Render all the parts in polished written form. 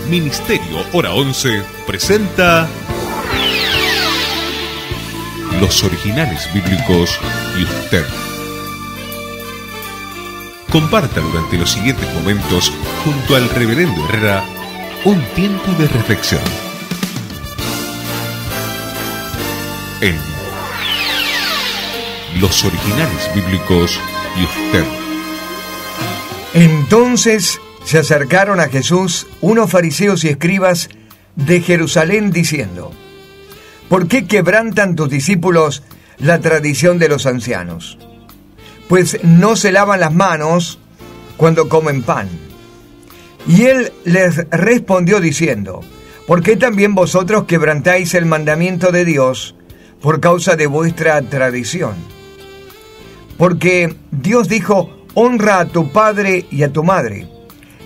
Ministerio Hora 11 presenta Los Originales Bíblicos y usted. Comparta durante los siguientes momentos junto al Reverendo Herrera un tiempo de reflexión en Los Originales Bíblicos y usted. Entonces se acercaron a Jesús unos fariseos y escribas de Jerusalén diciendo: ¿por qué quebrantan tus discípulos la tradición de los ancianos? Pues no se lavan las manos cuando comen pan. Y él les respondió diciendo: ¿por qué también vosotros quebrantáis el mandamiento de Dios por causa de vuestra tradición? Porque Dios dijo: honra a tu padre y a tu madre,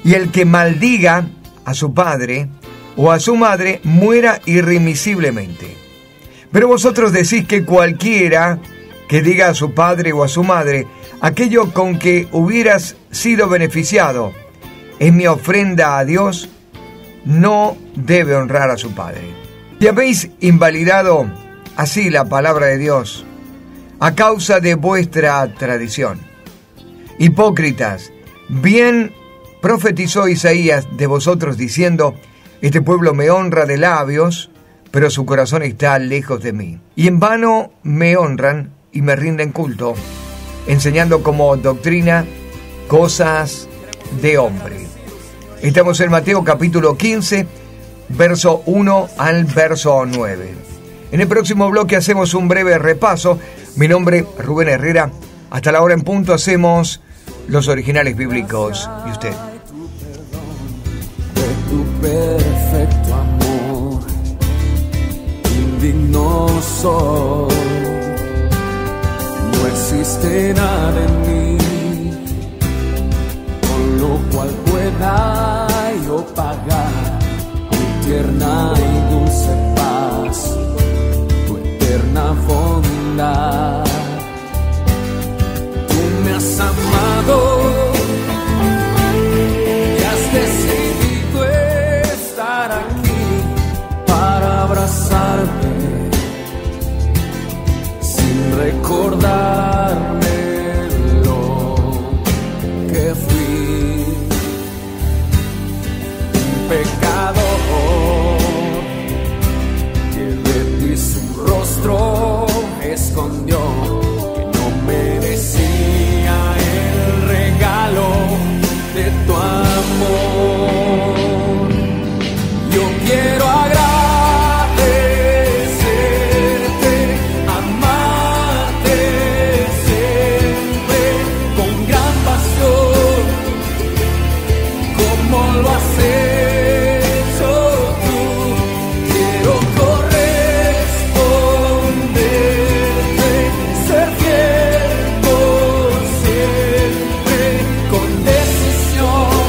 y el que maldiga a su padre o a su madre muera irremisiblemente. Pero vosotros decís que cualquiera que diga a su padre o a su madre aquello con que hubieras sido beneficiado es mi ofrenda a Dios, no debe honrar a su padre. Y habéis invalidado así la palabra de Dios a causa de vuestra tradición. Hipócritas, bien profetizó Isaías de vosotros diciendo: este pueblo me honra de labios, pero su corazón está lejos de mí. Y en vano me honran y me rinden culto, enseñando como doctrina cosas de hombre. Estamos en Mateo capítulo 15, verso 1 al verso 9. En el próximo bloque hacemos un breve repaso. Mi nombre es Rubén Herrera. Hasta la hora en punto hacemos Los Originales Bíblicos y usted. De tu perfecto amor, indigno soy. No existe nada en mí con lo cual pueda yo pagar tu tierna y dulce paz, tu eterna bondad. Tú me has amado y has decidido estar aquí para abrazarme sin recordarme lo que fui. Un pecador que de ti su rostro escondió, que no merecía el regalo de tu amor. Yo quiero agradecerte, amarte siempre con gran pasión, como lo has hecho tú. Quiero corresponderte, ser fiel por siempre, con decisión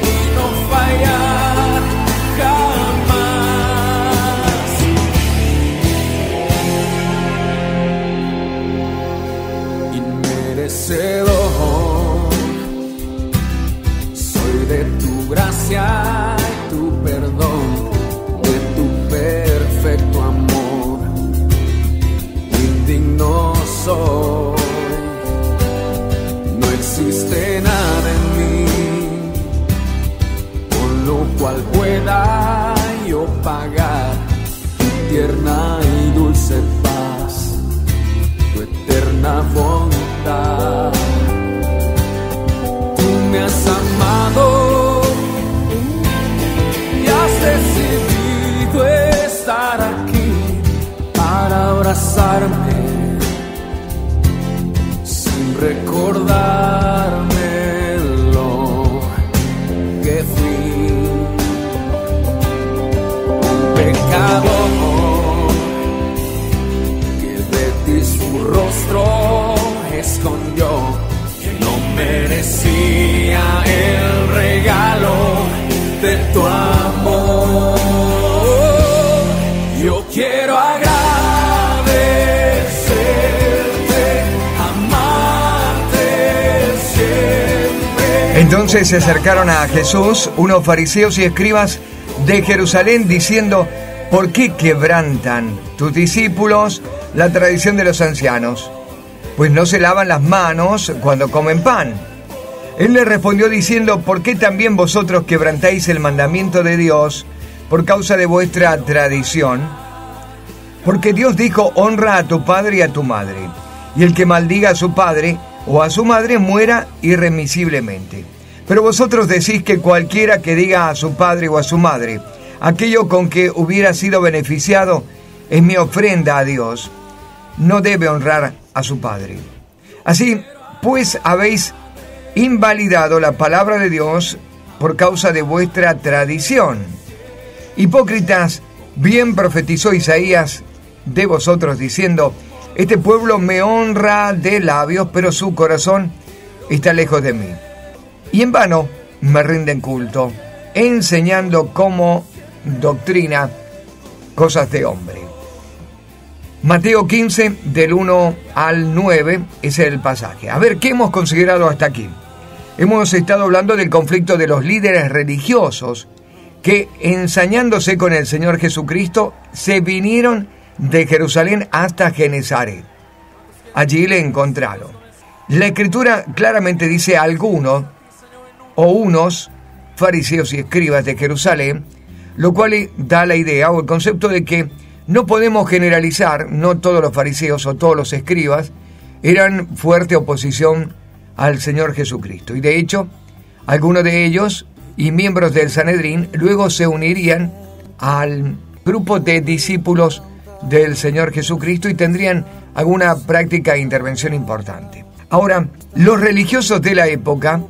y no fallar jamás. Inmerecedor soy de tu gracia y tu perdón, de tu perfecto amor. Indigno soy, no existe nada en mí con lo cual pueda yo pagar tu tierna y dulce paz, tu eterna bondad. Tú me has amado y has decidido estar aquí para abrazarme sin recordarme lo que fui. Un pecador que de ti su rostro escondió, que no merecía Entonces se acercaron a Jesús unos fariseos y escribas de Jerusalén diciendo: ¿por qué quebrantan tus discípulos la tradición de los ancianos? Pues no se lavan las manos cuando comen pan. Él les respondió diciendo: ¿por qué también vosotros quebrantáis el mandamiento de Dios por causa de vuestra tradición? Porque Dios dijo: honra a tu padre y a tu madre, y el que maldiga a su padre o a su madre muera irremisiblemente. Pero vosotros decís que cualquiera que diga a su padre o a su madre aquello con que hubiera sido beneficiado es mi ofrenda a Dios, no debe honrar a su padre. Así pues habéis invalidado la palabra de Dios por causa de vuestra tradición. Hipócritas, bien profetizó Isaías de vosotros diciendo: este pueblo me honra de labios, pero su corazón está lejos de mí. Y en vano me rinden culto, enseñando como doctrina cosas de hombre. Mateo 15, del 1 al 9, es el pasaje. A ver, ¿qué hemos considerado hasta aquí? Hemos estado hablando del conflicto de los líderes religiosos que, ensañándose con el Señor Jesucristo, se vinieron de Jerusalén hasta Genezaret. Allí le encontraron. La Escritura claramente dice algunos o unos fariseos y escribas de Jerusalén, lo cual da la idea o el concepto de que no podemos generalizar, no todos los fariseos o todos los escribas eran fuerte oposición al Señor Jesucristo. Y de hecho, algunos de ellos y miembros del Sanedrín luego se unirían al grupo de discípulos del Señor Jesucristo y tendrían alguna práctica e intervención importante. Ahora, los religiosos de la época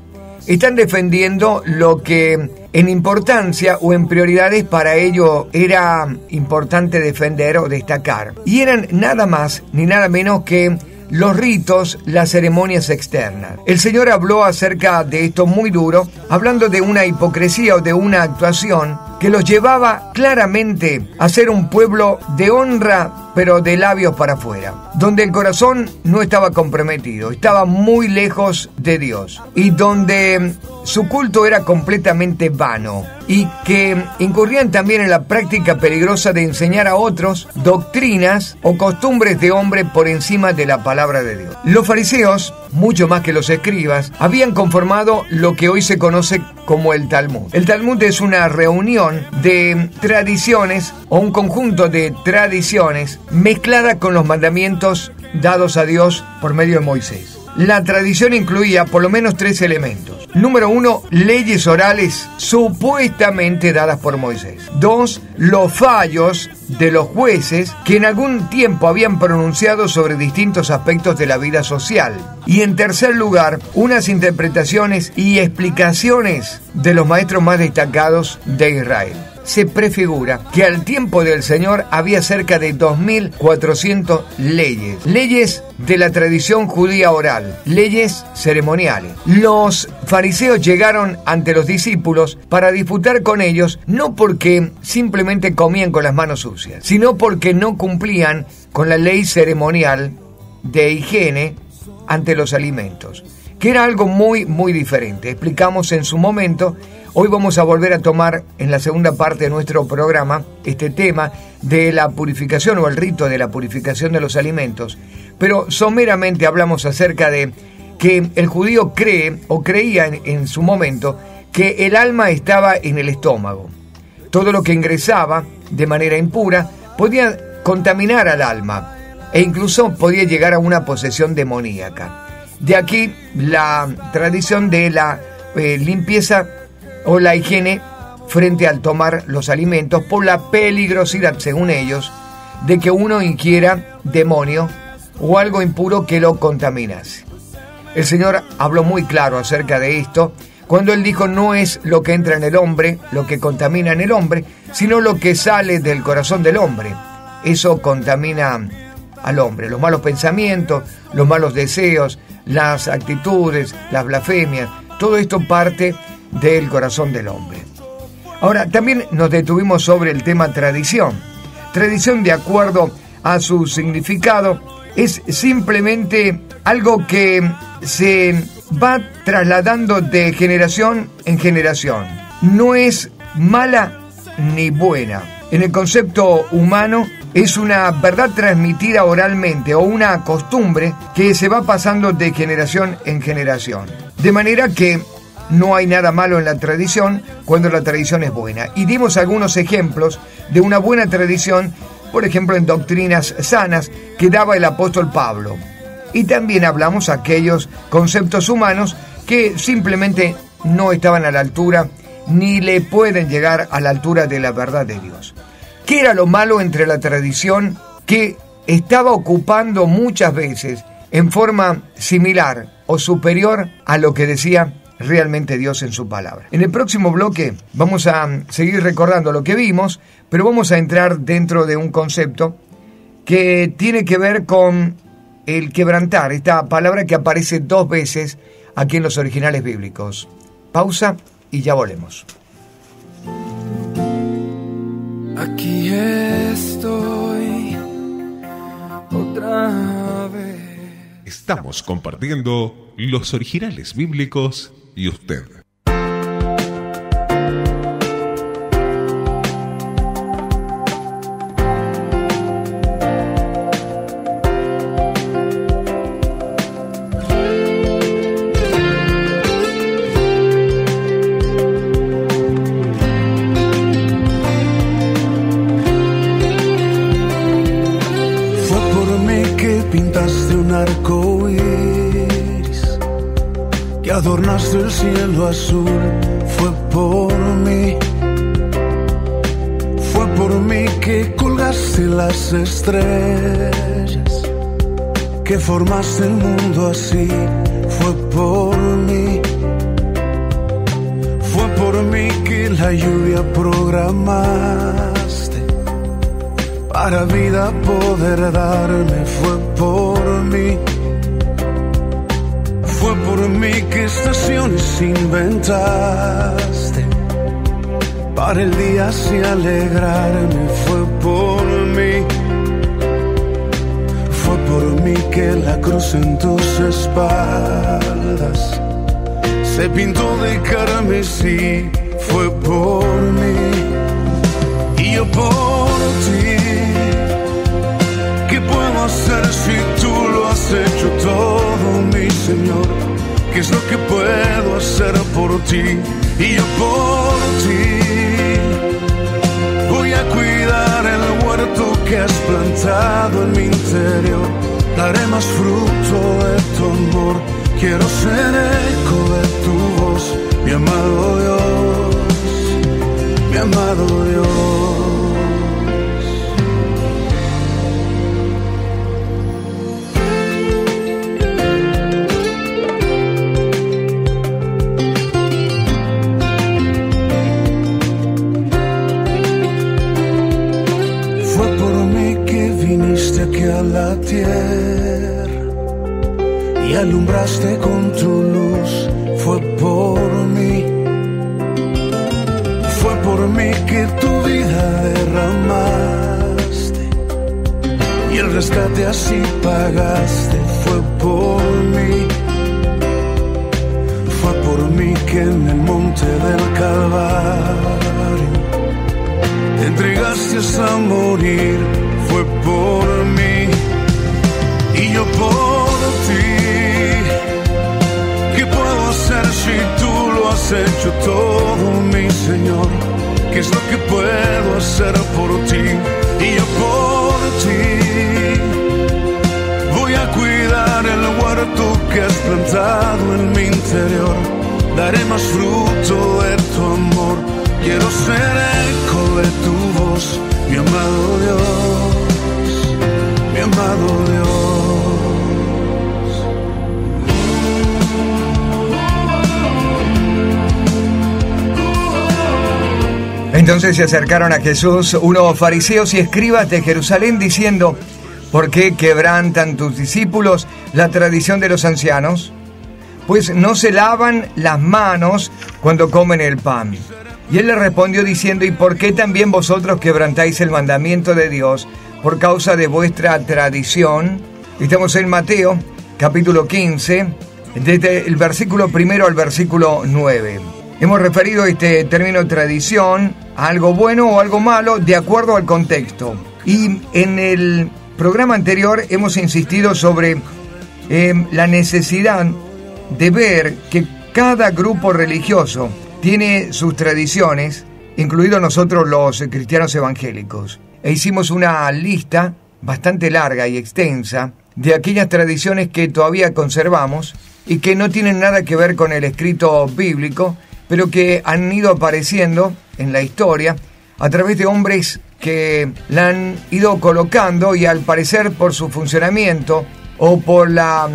están defendiendo lo que en importancia o en prioridades para ello era importante defender o destacar. Y eran nada más ni nada menos que los ritos, las ceremonias externas. El Señor habló acerca de esto muy duro, hablando de una hipocresía o de una actuación que los llevaba claramente a ser un pueblo de honra, pero de labios para afuera, donde el corazón no estaba comprometido, estaba muy lejos de Dios, y donde su culto era completamente vano, y que incurrían también en la práctica peligrosa de enseñar a otros doctrinas o costumbres de hombre por encima de la palabra de Dios. Los fariseos, mucho más que los escribas, habían conformado lo que hoy se conoce como el Talmud. El Talmud es una reunión de tradiciones o un conjunto de tradiciones mezclada con los mandamientos dados a Dios por medio de Moisés. La tradición incluía por lo menos 3 elementos. Número 1, leyes orales supuestamente dadas por Moisés. 2, los fallos de los jueces que en algún tiempo habían pronunciado sobre distintos aspectos de la vida social. Y en tercer lugar, unas interpretaciones y explicaciones de los maestros más destacados de Israel. Se prefigura que al tiempo del Señor había cerca de 2.400 leyes de la tradición judía oral, leyes ceremoniales. Los fariseos llegaron ante los discípulos para disputar con ellos, no porque simplemente comían con las manos sucias, sino porque no cumplían con la ley ceremonial de higiene ante los alimentos, que era algo muy, muy diferente. Explicamos en su momento. Hoy vamos a volver a tomar en la segunda parte de nuestro programa este tema de la purificación o el rito de la purificación de los alimentos. Pero someramente hablamos acerca de que el judío cree o creía en su momento que el alma estaba en el estómago. Todo lo que ingresaba de manera impura podía contaminar al alma e incluso podía llegar a una posesión demoníaca. De aquí la tradición de la limpieza o la higiene frente al tomar los alimentos por la peligrosidad, según ellos, de que uno ingiera demonio o algo impuro que lo contaminase. El Señor habló muy claro acerca de esto cuando Él dijo: no es lo que entra en el hombre lo que contamina en el hombre, sino lo que sale del corazón del hombre. Eso contamina al hombre. Los malos pensamientos, los malos deseos, las actitudes, las blasfemias, todo esto parte del corazón del hombre. Ahora, también nos detuvimos sobre el tema tradición. Tradición, de acuerdo a su significado, es simplemente algo que se va trasladando de generación en generación. No es mala ni buena. En el concepto humano es una verdad transmitida oralmente o una costumbre que se va pasando de generación en generación. De manera que no hay nada malo en la tradición cuando la tradición es buena. Y dimos algunos ejemplos de una buena tradición, por ejemplo en doctrinas sanas que daba el apóstol Pablo. Y también hablamos aquellos conceptos humanos que simplemente no estaban a la altura ni le pueden llegar a la altura de la verdad de Dios. ¿Qué era lo malo entre la tradición que estaba ocupando muchas veces en forma similar o superior a lo que decía realmente Dios en su palabra? En el próximo bloque vamos a seguir recordando lo que vimos, pero vamos a entrar dentro de un concepto que tiene que ver con el quebrantar, esta palabra que aparece 2 veces aquí en los originales bíblicos. Pausa y ya volvemos. Aquí estoy otra vez. Estamos compartiendo los originales bíblicos y usted. Adornaste el cielo azul, fue por mí que colgaste las estrellas, que formaste el mundo así, fue por mí que la lluvia programaste, para vida poder darme, fue por mí que estaciones inventaste, para el día así alegrarme, fue por mí que la cruz en tus espaldas se pintó de carmesí, fue por mí y yo por ti. ¿Qué puedo hacer si tú lo has hecho todo, mi Señor? ¿Qué es lo que puedo hacer por ti? Y yo por ti voy a cuidar el huerto que has plantado en mi interior. Daré más fruto de tu amor. Quiero ser eco de tu voz, mi amado Dios, mi amado Dios. Aquí a la tierra y alumbraste con tu luz, fue por mí que tu vida derramaste y el rescate así pagaste, fue por mí que en el monte del Calvario te entregaste hasta morir, fue por mí y yo por ti. ¿Qué puedo hacer si tú lo has hecho todo, mi Señor? ¿Qué es lo que puedo hacer por ti? Y yo por ti voy a cuidar el huerto que has plantado en mi interior. Daré más fruto de tu amor. Quiero ser eco de tu voz, mi amado Dios, mi amado Dios. Entonces se acercaron a Jesús unos fariseos y escribas de Jerusalén diciendo: ¿por qué quebrantan tus discípulos la tradición de los ancianos? Pues no se lavan las manos cuando comen el pan. Y él le respondió diciendo: ¿y por qué también vosotros quebrantáis el mandamiento de Dios por causa de vuestra tradición? Estamos en Mateo, capítulo 15, desde el versículo 1 al versículo 9. Hemos referido este término tradición a algo bueno o algo malo de acuerdo al contexto. Y en el programa anterior hemos insistido sobre la necesidad de ver que cada grupo religioso tiene sus tradiciones, incluidos nosotros los cristianos evangélicos. E hicimos una lista bastante larga y extensa de aquellas tradiciones que todavía conservamos y que no tienen nada que ver con el escrito bíblico, pero que han ido apareciendo en la historia a través de hombres que la han ido colocando y al parecer por su funcionamiento o por la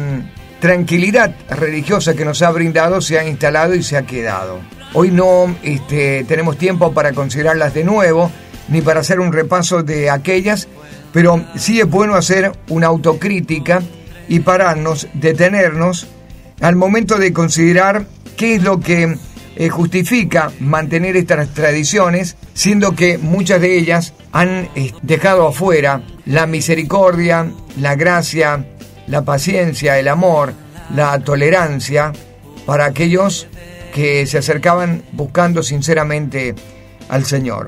tranquilidad religiosa que nos ha brindado se ha instalado y se ha quedado. Hoy no tenemos tiempo para considerarlas de nuevo ni para hacer un repaso de aquellas, pero sí es bueno hacer una autocrítica y pararnos, detenernos al momento de considerar qué es lo que justifica mantener estas tradiciones, siendo que muchas de ellas han dejado afuera la misericordia, la gracia, la paciencia, el amor, la tolerancia para aquellos que se acercaban buscando sinceramente al Señor.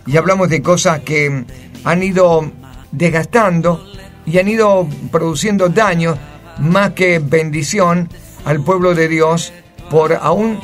Y hablamos de cosas que han ido desgastando y han ido produciendo daño más que bendición al pueblo de Dios por aún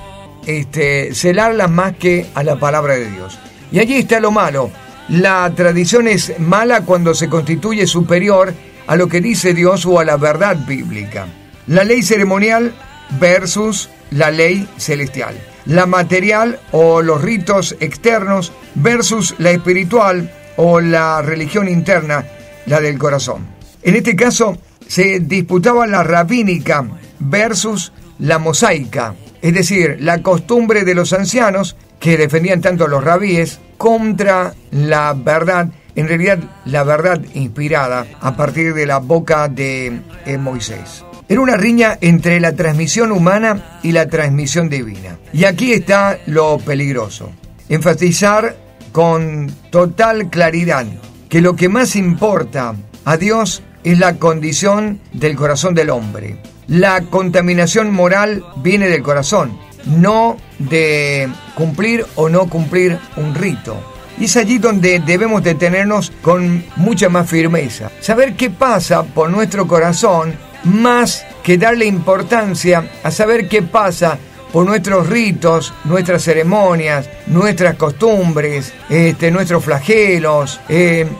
celarlas más que a la palabra de Dios. Y allí está lo malo. La tradición es mala cuando se constituye superior a lo que dice Dios o a la verdad bíblica. La ley ceremonial versus la ley celestial. La material o los ritos externos versus la espiritual o la religión interna, la del corazón. En este caso se disputaba la rabínica versus la mosaica, es decir, la costumbre de los ancianos que defendían tanto a los rabíes contra la verdad, en realidad la verdad inspirada a partir de la boca de Moisés. Era una riña entre la transmisión humana y la transmisión divina. Y aquí está lo peligroso. Enfatizar con total claridad que lo que más importa a Dios es la condición del corazón del hombre. La contaminación moral viene del corazón, no de cumplir o no cumplir un rito. Y es allí donde debemos detenernos con mucha más firmeza. Saber qué pasa por nuestro corazón, más que darle importancia a saber qué pasa por nuestros ritos, nuestras ceremonias, nuestras costumbres, nuestros flagelos,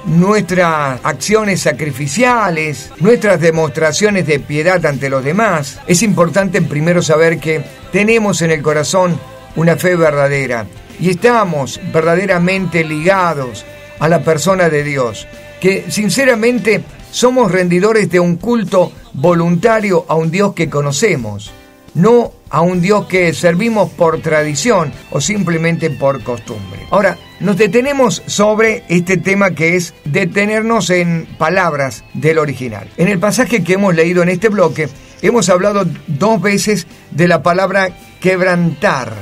nuestras acciones sacrificiales, nuestras demostraciones de piedad ante los demás. Es importante primero saber que tenemos en el corazón una fe verdadera y estamos verdaderamente ligados a la persona de Dios, que sinceramente somos rendidores de un culto voluntario a un Dios que conocemos, no a un Dios que servimos por tradición o simplemente por costumbre. Ahora, nos detenemos sobre este tema que es detenernos en palabras del original. En el pasaje que hemos leído en este bloque, hemos hablado 2 veces de la palabra quebrantar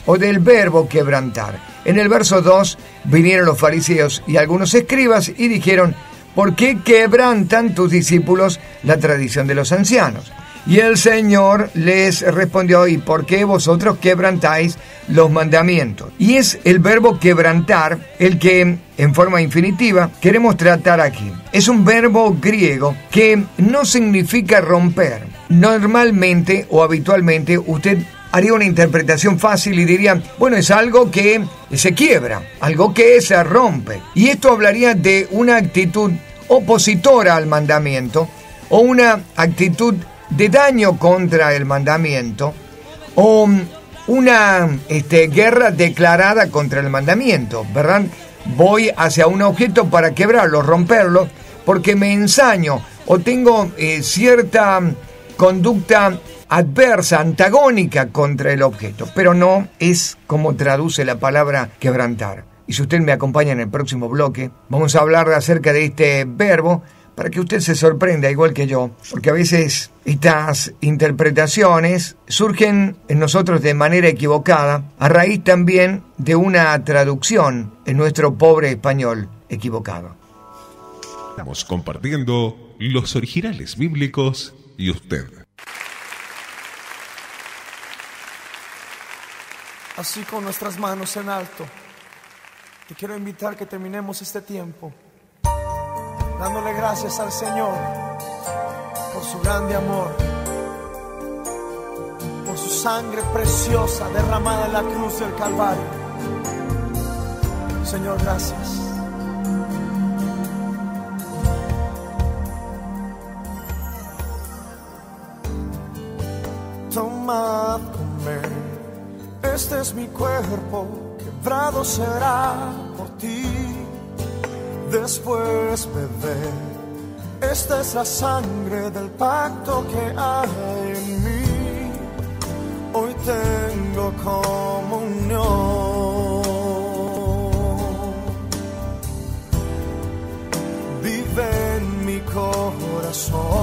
o del verbo quebrantar. En el verso 2 vinieron los fariseos y algunos escribas y dijeron: ¿por qué quebrantan tus discípulos la tradición de los ancianos? Y el Señor les respondió: ¿y por qué vosotros quebrantáis los mandamientos? Y es el verbo quebrantar el que, en forma infinitiva, queremos tratar aquí. Es un verbo griego que no significa romper. Normalmente o habitualmente usted haría una interpretación fácil y diría: bueno, es algo que se quiebra, algo que se rompe. Y esto hablaría de una actitud opositora al mandamiento o una actitud de daño contra el mandamiento o una guerra declarada contra el mandamiento, ¿verdad? Voy hacia un objeto para quebrarlo, romperlo, porque me ensaño o tengo cierta conducta adversa, antagónica contra el objeto, pero no es como traduce la palabra quebrantar. Y si usted me acompaña en el próximo bloque, vamos a hablar acerca de este verbo para que usted se sorprenda igual que yo, porque a veces estas interpretaciones surgen en nosotros de manera equivocada, a raíz también de una traducción en nuestro pobre español equivocado. Estamos compartiendo los originales bíblicos y usted. Así con nuestras manos en alto, te quiero invitar que terminemos este tiempo dándole gracias al Señor por su grande amor, por su sangre preciosa derramada en la cruz del Calvario. Señor, gracias. Tomad, comed, este es mi cuerpo, quebrado será por ti. Después bebed, esta es la sangre del pacto que hay en mí. Hoy tengo comunión. Vive en mi corazón.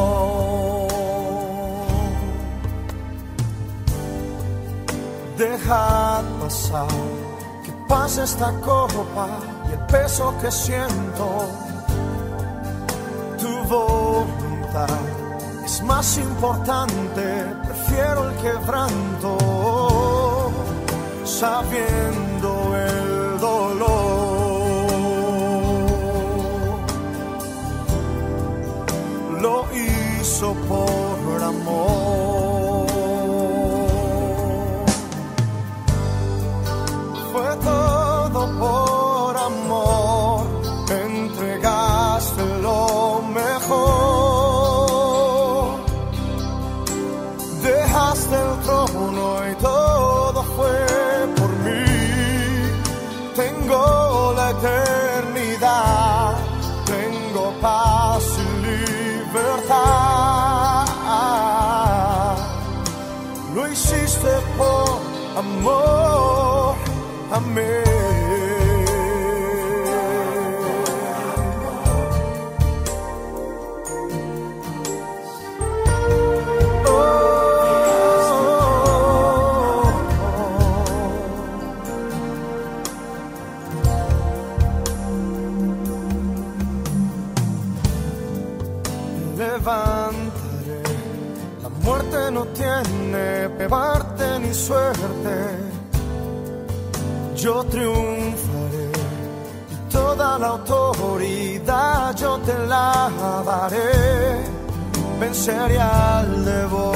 Dejad pasar, que pase esta copa y el peso que siento. Tu voluntad es más importante, prefiero el quebranto, sabiendo el dolor. Lo hizo por amor. Fue todo por amor, entregaste lo mejor. Dejaste el trono y todo fue por mí. Tengo la eternidad, tengo paz y libertad. Lo hiciste por amor. Amén. Levantaré, la muerte no tiene parte ni suerte. Yo triunfaré y toda la autoridad yo te la daré. Venceré al devorador.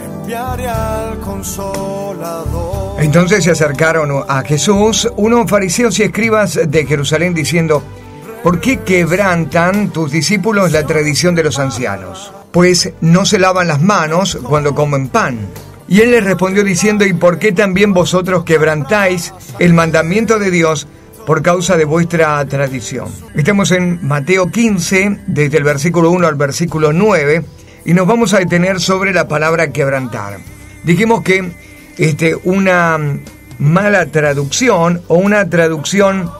Enviaré al consolador. Entonces se acercaron a Jesús unos fariseos y escribas de Jerusalén diciendo: ¿por qué quebrantan tus discípulos la tradición de los ancianos? Pues no se lavan las manos cuando comen pan. Y él les respondió diciendo: ¿y por qué también vosotros quebrantáis el mandamiento de Dios por causa de vuestra tradición? Estamos en Mateo 15, desde el versículo 1 al versículo 9, y nos vamos a detener sobre la palabra quebrantar. Dijimos que una mala traducción o una traducción,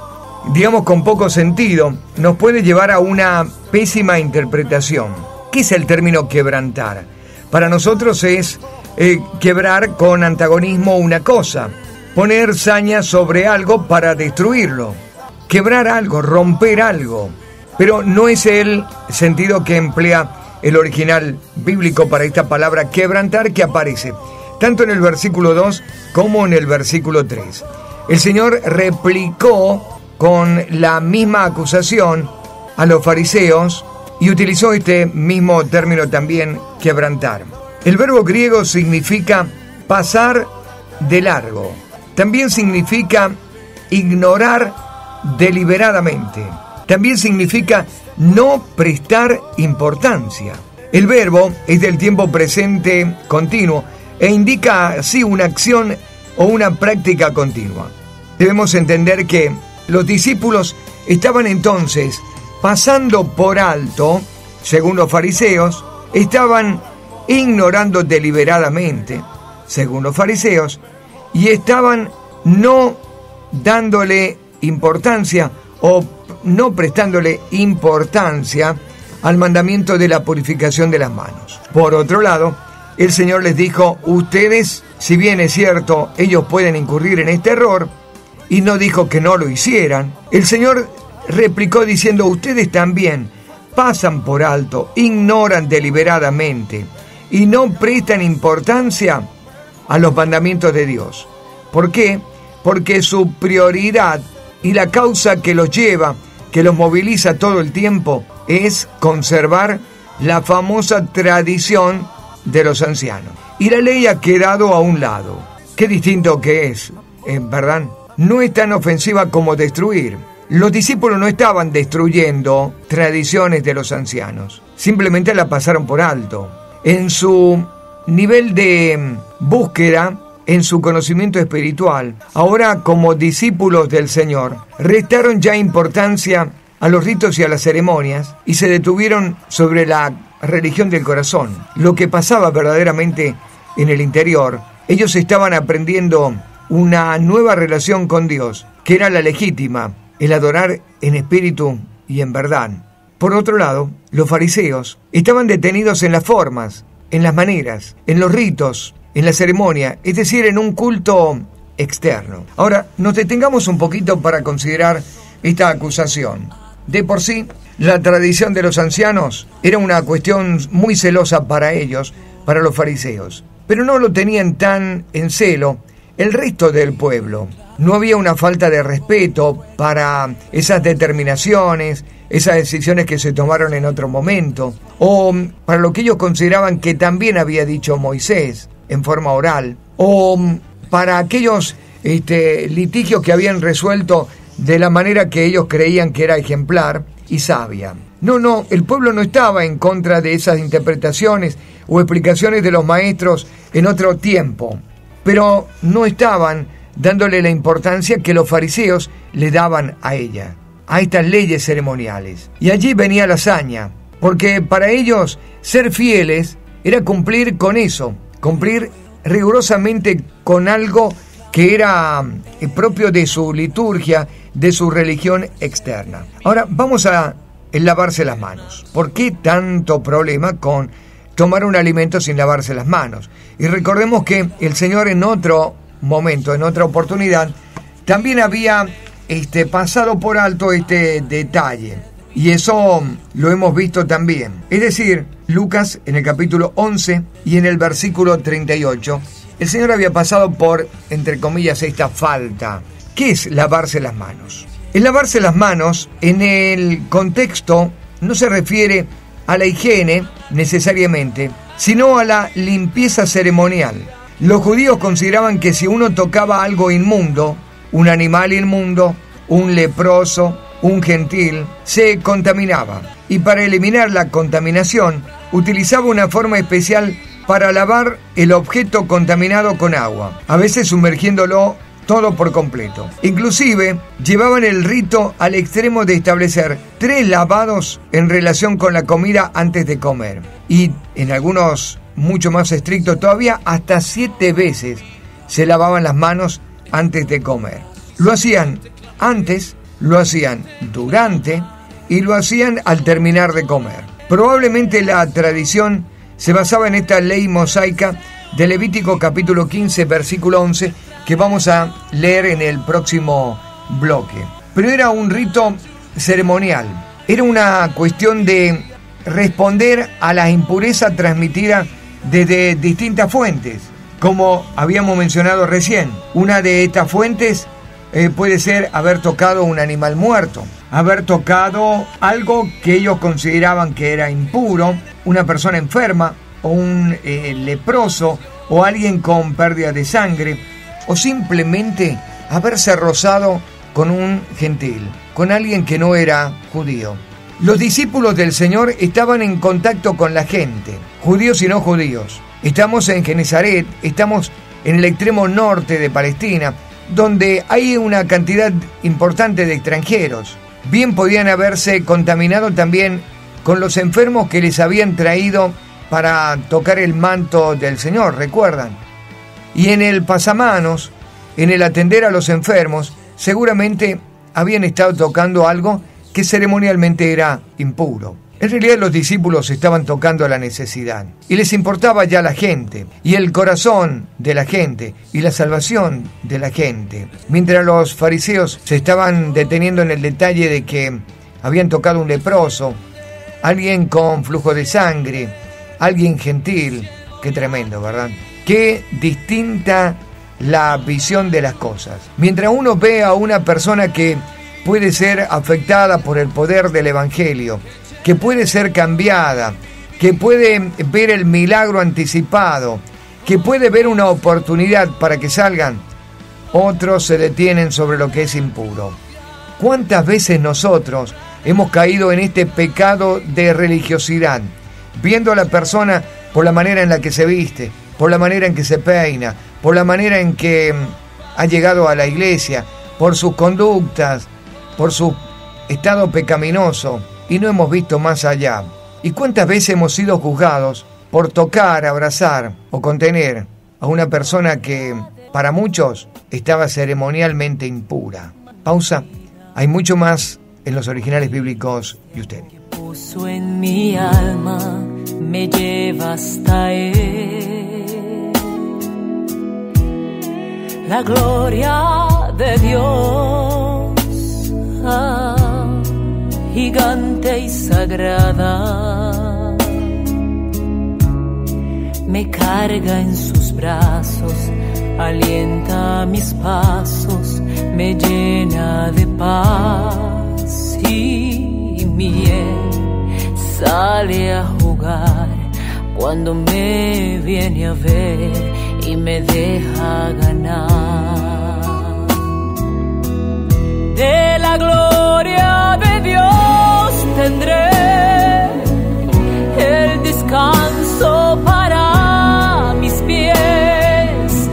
digamos, con poco sentido, nos puede llevar a una pésima interpretación. ¿Qué es el término quebrantar? Para nosotros es quebrar con antagonismo una cosa, poner saña sobre algo para destruirlo, quebrar algo, romper algo, pero no es el sentido que emplea el original bíblico para esta palabra quebrantar, que aparece tanto en el versículo 2 como en el versículo 3. El Señor replicó con la misma acusación a los fariseos y utilizó este mismo término también, quebrantar. El verbo griego significa pasar de largo. También significa ignorar deliberadamente. También significa no prestar importancia. El verbo es del tiempo presente continuo e indica así una acción o una práctica continua. Debemos entender que los discípulos estaban entonces pasando por alto, según los fariseos, estaban ignorando deliberadamente, según los fariseos, y estaban no dándole importancia o no prestándole importancia al mandamiento de la purificación de las manos. Por otro lado, el Señor les dijo: ustedes, si bien es cierto, ellos pueden incurrir en este error, y no dijo que no lo hicieran, el Señor replicó diciendo: ustedes también pasan por alto, ignoran deliberadamente y no prestan importancia a los mandamientos de Dios. ¿Por qué? Porque su prioridad y la causa que los lleva, que los moviliza todo el tiempo, es conservar la famosa tradición de los ancianos. Y la ley ha quedado a un lado. Qué distinto que es, ¿verdad? No es tan ofensiva como destruir. Los discípulos no estaban destruyendo tradiciones de los ancianos, simplemente la pasaron por alto. En su nivel de búsqueda, en su conocimiento espiritual, ahora como discípulos del Señor, restaron ya importancia a los ritos y a las ceremonias y se detuvieron sobre la religión del corazón, lo que pasaba verdaderamente en el interior. Ellos estaban aprendiendo una nueva relación con Dios, que era la legítima, el adorar en espíritu y en verdad. Por otro lado, los fariseos estaban detenidos en las formas, en las maneras, en los ritos, en la ceremonia, es decir, en un culto externo. Ahora, nos detengamos un poquito para considerar esta acusación. De por sí, la tradición de los ancianos era una cuestión muy celosa para ellos, para los fariseos, pero no lo tenían tan en celo el resto del pueblo. No había una falta de respeto para esas determinaciones, esas decisiones que se tomaron en otro momento, o para lo que ellos consideraban que también había dicho Moisés en forma oral, o para aquellos litigios que habían resuelto de la manera que ellos creían que era ejemplar y sabia. No, el pueblo no estaba en contra de esas interpretaciones o explicaciones de los maestros en otro tiempo, pero no estaban dándole la importancia que los fariseos le daban a ella, a estas leyes ceremoniales. Y allí venía la hazaña, porque para ellos ser fieles era cumplir con eso, cumplir rigurosamente con algo que era propio de su liturgia, de su religión externa. Ahora vamos a lavarse las manos. ¿Por qué tanto problema con tomar un alimento sin lavarse las manos? Y recordemos que el Señor en otro momento, en otra oportunidad, también había pasado por alto este detalle. Y eso lo hemos visto también. Es decir, Lucas en el capítulo 11 y en el versículo 38, el Señor había pasado por, entre comillas, esta falta. ¿Qué es lavarse las manos? El lavarse las manos, en el contexto, no se refiere a la higiene necesariamente, sino a la limpieza ceremonial. Los judíos consideraban que si uno tocaba algo inmundo, un animal inmundo, un leproso, un gentil, se contaminaba. Y para eliminar la contaminación, utilizaba una forma especial para lavar el objeto contaminado con agua, a veces sumergiéndolo todo por completo. Inclusive, llevaban el rito al extremo de establecer 3 lavados en relación con la comida antes de comer. Y en algunos mucho más estrictos todavía, hasta 7 veces se lavaban las manos antes de comer. Lo hacían antes, lo hacían durante y lo hacían al terminar de comer. Probablemente la tradición se basaba en esta ley mosaica de Levítico capítulo 15, versículo 11, que vamos a leer en el próximo bloque. Pero era un rito ceremonial, era una cuestión de responder a la impureza transmitida desde distintas fuentes, como habíamos mencionado recién. Una de estas fuentes puede ser haber tocado un animal muerto, haber tocado algo que ellos consideraban que era impuro, una persona enferma, o un leproso, o alguien con pérdida de sangre, o simplemente haberse rozado con un gentil, con alguien que no era judío. Los discípulos del Señor estaban en contacto con la gente, judíos y no judíos. Estamos en Genezaret, estamos en el extremo norte de Palestina, donde hay una cantidad importante de extranjeros. Bien podían haberse contaminado también con los enfermos que les habían traído para tocar el manto del Señor, ¿recuerdan? Y en el pasamanos, en el atender a los enfermos, seguramente habían estado tocando algo que ceremonialmente era impuro. En realidad los discípulos estaban tocando la necesidad y les importaba ya la gente y el corazón de la gente y la salvación de la gente, mientras los fariseos se estaban deteniendo en el detalle de que habían tocado un leproso alguien con flujo de sangre, alguien gentil. Qué tremendo, ¿verdad? Qué distinta la visión de las cosas. Mientras uno ve a una persona que puede ser afectada por el poder del Evangelio, que puede ser cambiada, que puede ver el milagro anticipado, que puede ver una oportunidad para que salgan, otros se detienen sobre lo que es impuro. ¿Cuántas veces nosotros hemos caído en este pecado de religiosidad, viendo a la persona por la manera en la que se viste, por la manera en que se peina, por la manera en que ha llegado a la iglesia, por sus conductas, por su estado pecaminoso, y no hemos visto más allá? ¿Y cuántas veces hemos sido juzgados por tocar, abrazar o contener a una persona que para muchos estaba ceremonialmente impura? Pausa. Hay mucho más en los originales bíblicos y usted. Puso en mi alma, me lleva hasta él. La gloria de Dios, gigante y sagrada, me carga en sus brazos, alienta mis pasos, me llena de paz y miel, sale a jugar cuando me viene a ver y me deja ganar. De la gloria de Dios tendré el descanso para mis pies,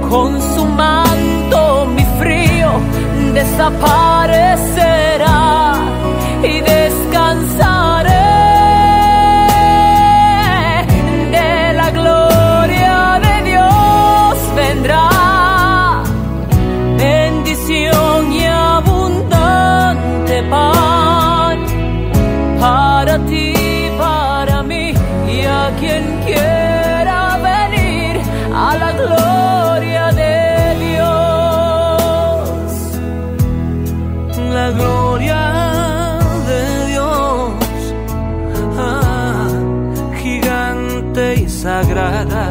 con su manto mi frío desaparecerá y descansaré. De la gloria de Dios vendrá bendición y abundante pan para ti, para mí y a quien quiera venir a la gloria de Dios. La gloria de Dios, gigante y sagrada,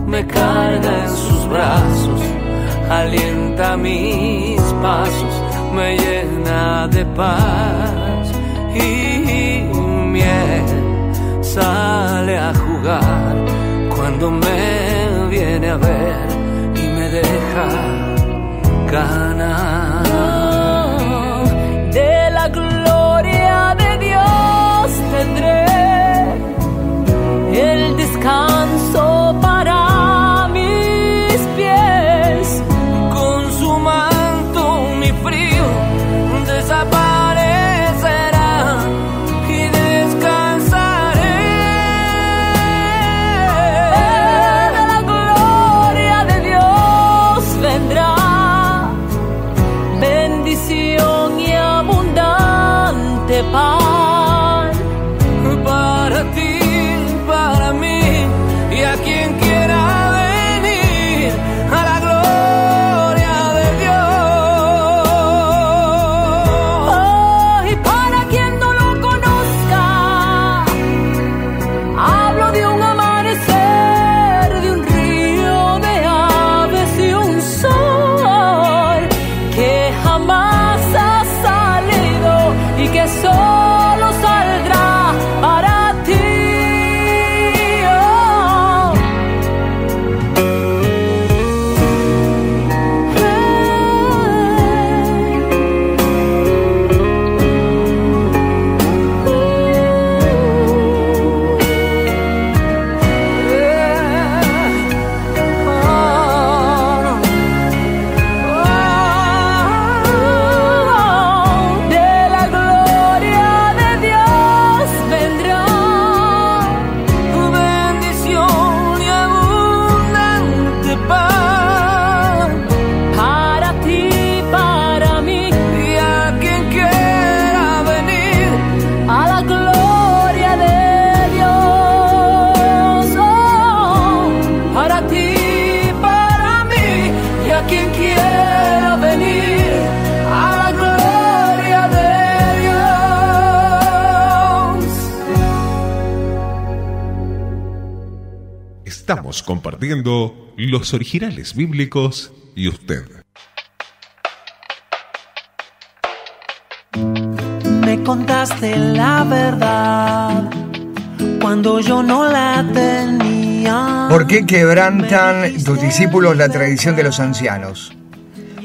me carga en sus brazos, alienta mis pasos, me llena de paz y miel, sale a jugar cuando me viene a ver y me deja ganar. De la gloria de Dios tendré el descanso para mis pies, con su manto mi frío desaparecerá y descansaré. De la gloria de Dios vendrá Estamos compartiendo los originales bíblicos y usted. Me contaste la verdad cuando yo no la tenía. ¿Por qué quebrantan tus discípulos la tradición de los ancianos?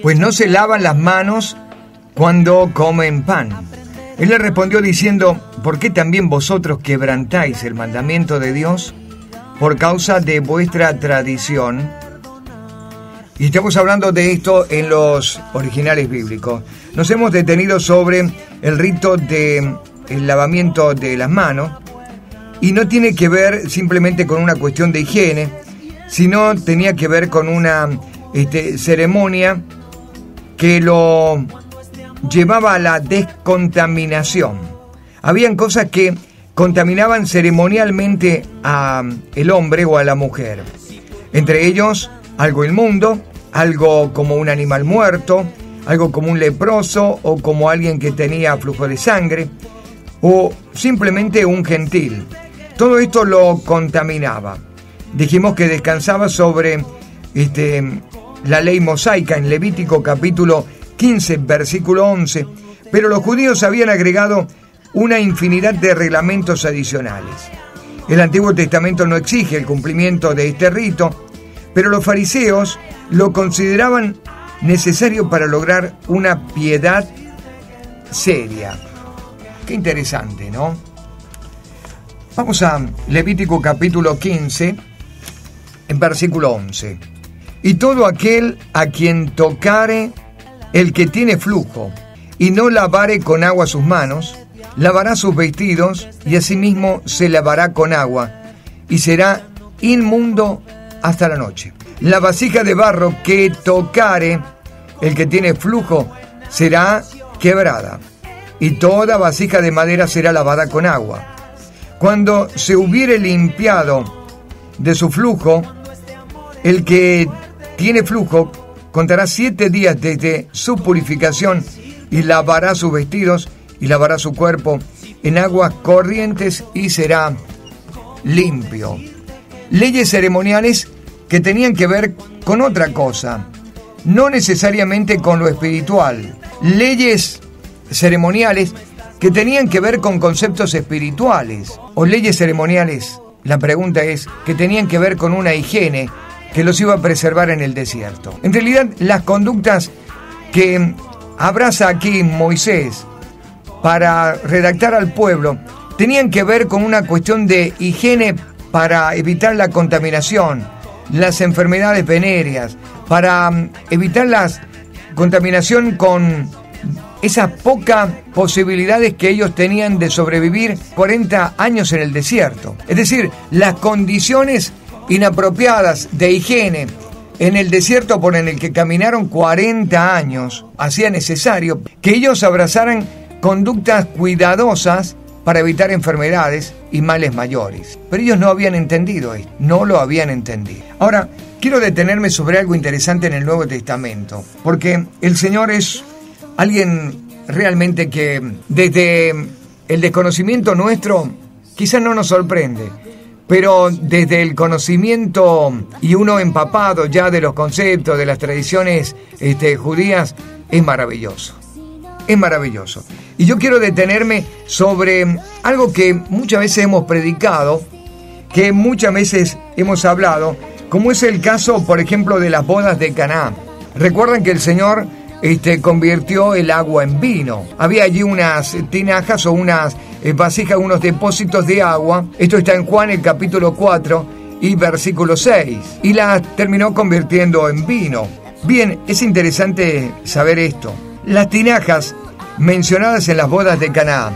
Pues no se lavan las manos cuando comen pan. Él le respondió diciendo: ¿por qué también vosotros quebrantáis el mandamiento de Dios por causa de vuestra tradición? Y estamos hablando de esto en los originales bíblicos. Nos hemos detenido sobre el rito del lavamiento de las manos, y no tiene que ver simplemente con una cuestión de higiene, sino tenía que ver con una ceremonia que lo llevaba a la descontaminación. Habían cosas que contaminaban ceremonialmente al hombre o a la mujer. Entre ellos, algo inmundo, algo como un animal muerto, algo como un leproso o como alguien que tenía flujo de sangre, o simplemente un gentil. Todo esto lo contaminaba. Dijimos que descansaba sobre la ley mosaica en Levítico capítulo 15, versículo 11, pero los judíos habían agregado una infinidad de reglamentos adicionales. El Antiguo Testamento no exige el cumplimiento de este rito, pero los fariseos lo consideraban necesario para lograr una piedad seria. Qué interesante, ¿no? Vamos a Levítico capítulo 15, en versículo 11. Y todo aquel a quien tocare el que tiene flujo, y no lavare con agua sus manos, lavará sus vestidos, y asimismo se lavará con agua, y será inmundo hasta la noche. La vasija de barro que tocare el que tiene flujo será quebrada, y toda vasija de madera será lavada con agua. Cuando se hubiere limpiado de su flujo, el que tiene flujo contará 7 días desde su purificación, y lavará sus vestidos y lavará su cuerpo en aguas corrientes, y será limpio. Leyes ceremoniales que tenían que ver con otra cosa, no necesariamente con lo espiritual. Leyes ceremoniales que tenían que ver con conceptos espirituales, o leyes ceremoniales, la pregunta es, que tenían que ver con una higiene que los iba a preservar en el desierto. En realidad, las conductas que abraza aquí Moisés para redactar al pueblo tenían que ver con una cuestión de higiene para evitar la contaminación, las enfermedades venéreas, para evitar la contaminación con esas pocas posibilidades que ellos tenían de sobrevivir 40 años en el desierto. Es decir, las condiciones inapropiadas de higiene en el desierto por el que caminaron 40 años hacía necesario que ellos abrazaran conductas cuidadosas para evitar enfermedades y males mayores. Pero ellos no habían entendido esto, no lo habían entendido. Ahora, quiero detenerme sobre algo interesante en el Nuevo Testamento, porque el Señor es alguien realmente que desde el desconocimiento nuestro quizás no nos sorprende, pero desde el conocimiento y uno empapado ya de los conceptos, de las tradiciones judías, es maravilloso. Es maravilloso. Y yo quiero detenerme sobre algo que muchas veces hemos predicado, que muchas veces hemos hablado, como es el caso, por ejemplo, de las bodas de Caná. Recuerdan que el Señor convirtió el agua en vino. Había allí unas tinajas o unas vasijas, unos depósitos de agua. Esto está en Juan, el capítulo 4 y versículo 6. Y las terminó convirtiendo en vino. Bien, es interesante saber esto. Las tinajas mencionadas en las bodas de Caná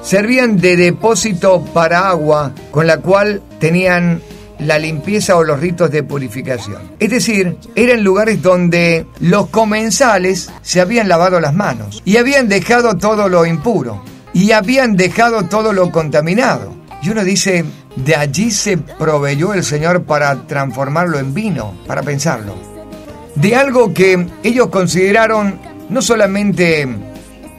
servían de depósito para agua, con la cual tenían la limpieza o los ritos de purificación. Es decir, eran lugares donde los comensales se habían lavado las manos y habían dejado todo lo impuro y habían dejado todo lo contaminado. Y uno dice, de allí se proveyó el Señor para transformarlo en vino, para pensarlo. De algo que ellos consideraron no solamente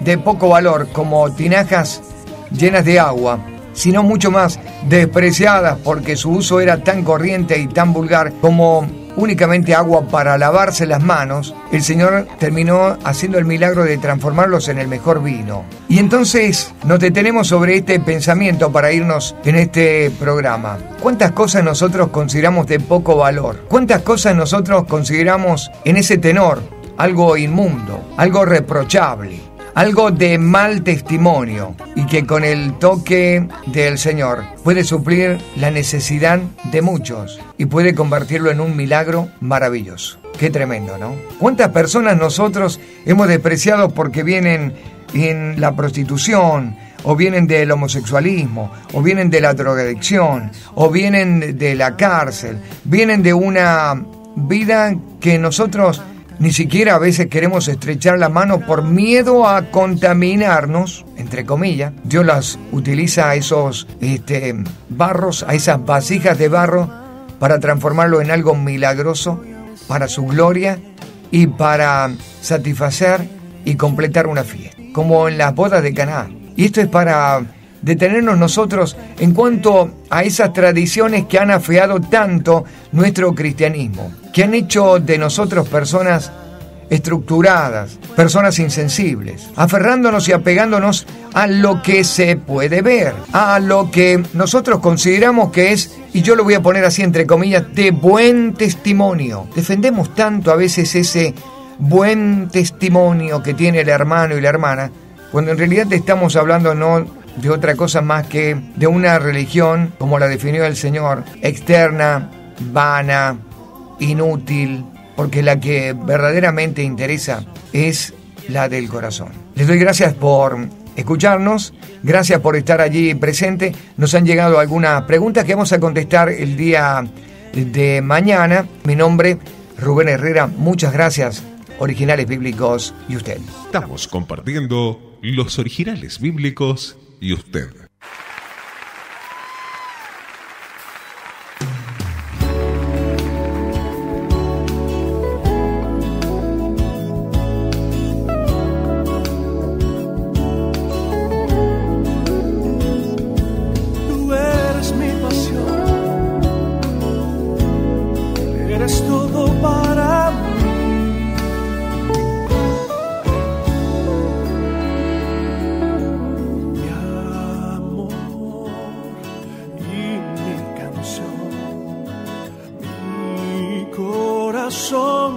de poco valor, como tinajas llenas de agua, sino mucho más despreciadas porque su uso era tan corriente y tan vulgar como únicamente agua para lavarse las manos, el Señor terminó haciendo el milagro de transformarlos en el mejor vino. Y entonces nos detenemos sobre este pensamiento para irnos en este programa. ¿Cuántas cosas nosotros consideramos de poco valor? ¿Cuántas cosas nosotros consideramos en ese tenor algo inmundo, algo reprochable, algo de mal testimonio, y que con el toque del Señor puede suplir la necesidad de muchos y puede convertirlo en un milagro maravilloso? Qué tremendo, ¿no? ¿Cuántas personas nosotros hemos despreciado porque vienen en la prostitución, o vienen del homosexualismo, o vienen de la drogadicción, o vienen de la cárcel, vienen de una vida que nosotros ni siquiera a veces queremos estrechar la mano por miedo a contaminarnos, entre comillas? Dios las utiliza a esos barros, a esas vasijas de barro, para transformarlo en algo milagroso, para su gloria y para satisfacer y completar una fiesta, como en las bodas de Caná. Y esto es para detenernos nosotros en cuanto a esas tradiciones que han afeado tanto nuestro cristianismo, que han hecho de nosotros personas estructuradas, personas insensibles, aferrándonos y apegándonos a lo que se puede ver, a lo que nosotros consideramos que es, y yo lo voy a poner así entre comillas, de buen testimonio. Defendemos tanto a veces ese buen testimonio que tiene el hermano y la hermana, cuando en realidad estamos hablando no de otra cosa más que de una religión, como la definió el Señor, externa, vana, inútil, porque la que verdaderamente interesa es la del corazón. Les doy gracias por escucharnos, gracias por estar allí presente. Nos han llegado algunas preguntas que vamos a contestar el día de mañana. Mi nombre, Rubén Herrera, muchas gracias, Originales Bíblicos y usted. Estamos compartiendo los Originales Bíblicos y usted. Tú eres mi pasión, eres todo para mí.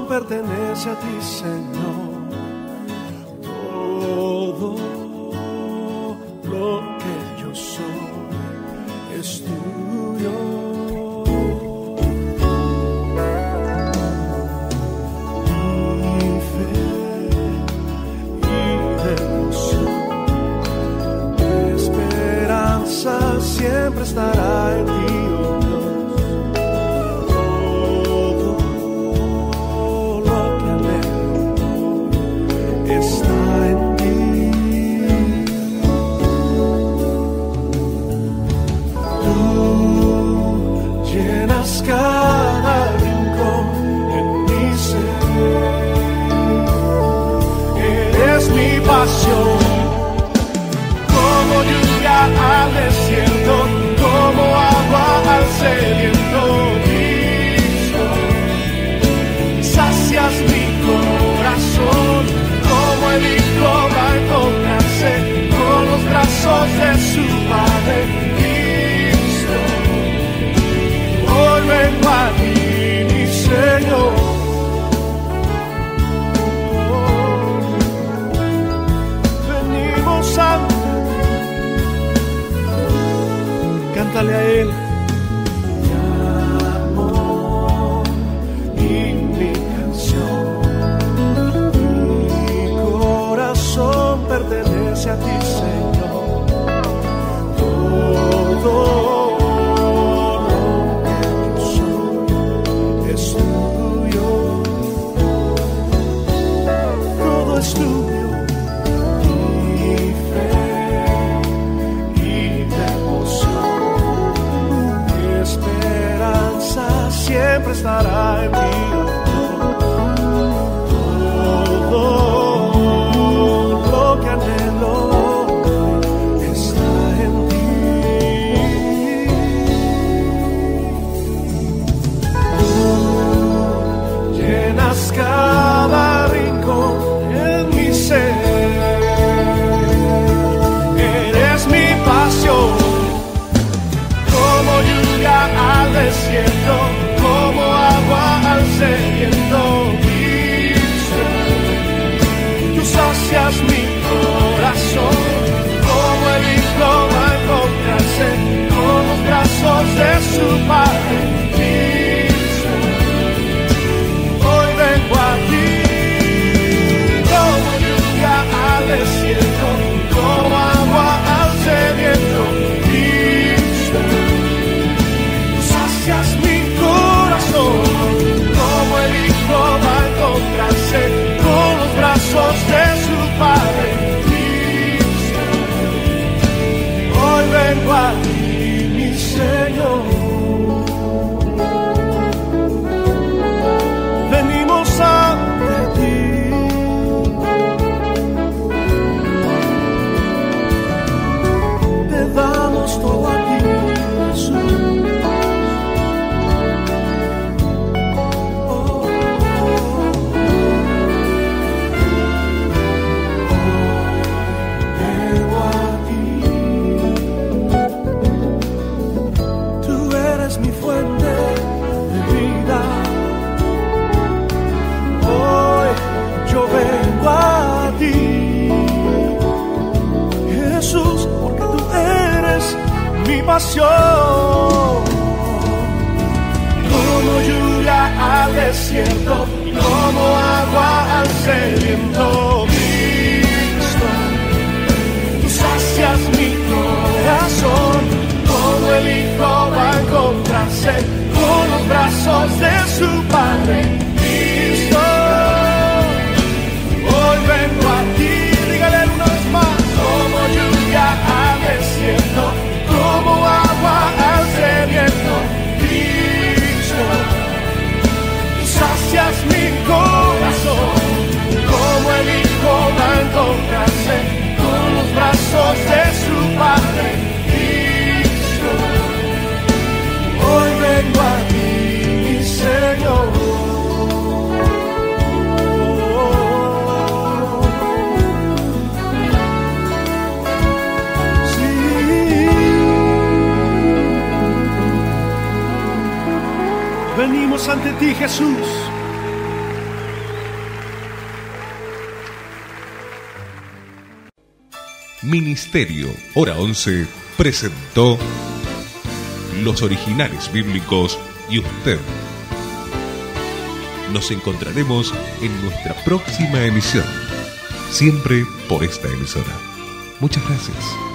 Pertenece a ti, Señor. Todo lo que yo soy es tuyo. Mi fe y devoción, mi esperanza siempre estará en ti. Cada rincón en mi ser, eres mi pasión, como lluvia al desierto, como agua al sediento. Cristo, sacias mi corazón, como el hijo va a encontrarse con los brazos de su padre. Hoy vengo a ti, mi Señor. Venimos a ti. Cántale a Él. Mi amor y mi canción. Mi corazón pertenece a ti, Señor. Todo es tuyo, mi fe y devoción, mi esperanza siempre estará en mí. Todo lo que anhelo está en ti. brazos de su Padre. Cristo, hoy vengo a ti, como lluvia al desierto, como agua al sediento. Cristo, tú sacias mi corazón, como el Hijo va a encontrarse con los brazos de su Padre. Cristo, hoy vengo a ti, mi Señor. Venimos ante ti, te damos todo a ti, Jesús. Jesús, porque tú eres mi pasión, como lluvia al desierto, como agua al sediento. Cristo, tú sacias mi corazón, como el Hijo va a encontrarse con los brazos de su Padre. Cristo, hoy vengo a ti, dígale una vez más, como lluvia al desierto, como agua al sediento. Cristo, tú sacias mi corazón, como el Hijo va a encontrarse con los brazos de su Padre. Cristo, hoy vengo a ti, mi Señor. Venimos ante ti, Jesús. Ministerio Hora 11 presentó Los Originales Bíblicos y usted. Nos encontraremos en nuestra próxima emisión, siempre por esta emisora. Muchas gracias.